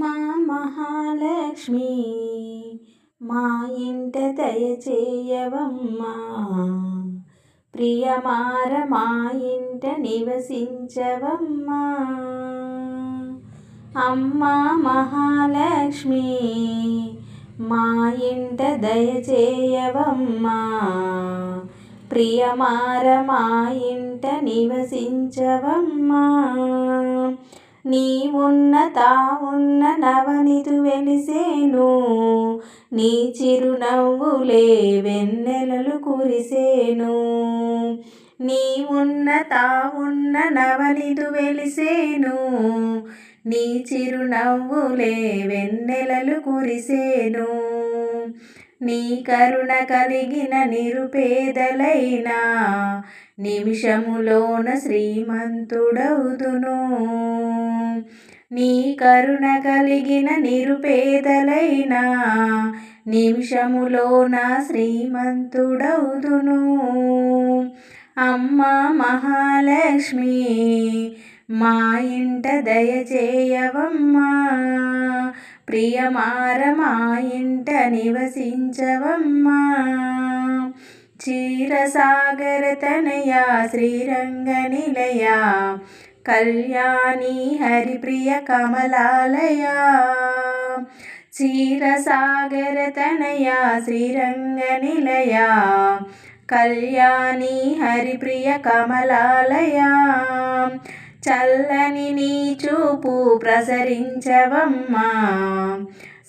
అమ్మా మహాలక్ష్మి మా ఇంట దయచేయవమ్మా, ప్రియమార మా ఇంట నివసించవమ్మా. అమ్మా మహాలక్ష్మి మా ఇంట దయచేయవమ్మా, ప్రియమార మా ఇంట నివసించవమ్మా. నీ ఉన్న తావున్న నవనిధు వెలిసేను, నీ చిరునవ్వులే వెన్నెలలు కురిసేను. నీ ఉన్న తావున్న నవనిధు వెలిసేను, నీ చిరునవ్వులే వెన్నెలలు కురిసేను. నీ కరుణ కలిగిన నిరుపేదలైనా నిమిషములోన శ్రీమంతుడవుదును. నీ కరుణ కలిగిన నిరుపేదలైనా నిమిషములోన శ్రీమంతుడవుదును. అమ్మా మహాలక్ష్మి మా ఇంట దయచేయవమ్మా, ప్రియమార మా ఇంట నివసించవమ్మా. క్షీరసాగర తనయా శ్రీరంగ నిలయా, కళ్యాణి హరిప్రియ కమలాలయా. క్షీరసాగర తనయా శ్రీరంగ నిలయా, కళ్యాణి హరిప్రియ కమలాలయా. చల్లని నీ చూపు ప్రసరించవమ్మా,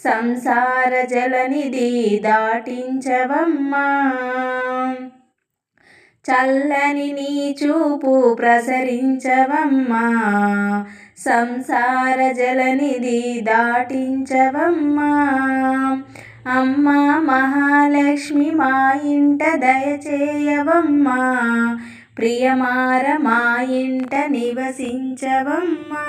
సంసార జలనిధి దాటించవమ్మా. చల్లని నీ చూపు ప్రసరించవమ్మా, సంసార జలనిధి దాటించవమ్మా. అమ్మా మహాలక్ష్మి మా ఇంట దయచేయవమ్మా, ప్రియమార మా ఇంట నివసించవమ్మా.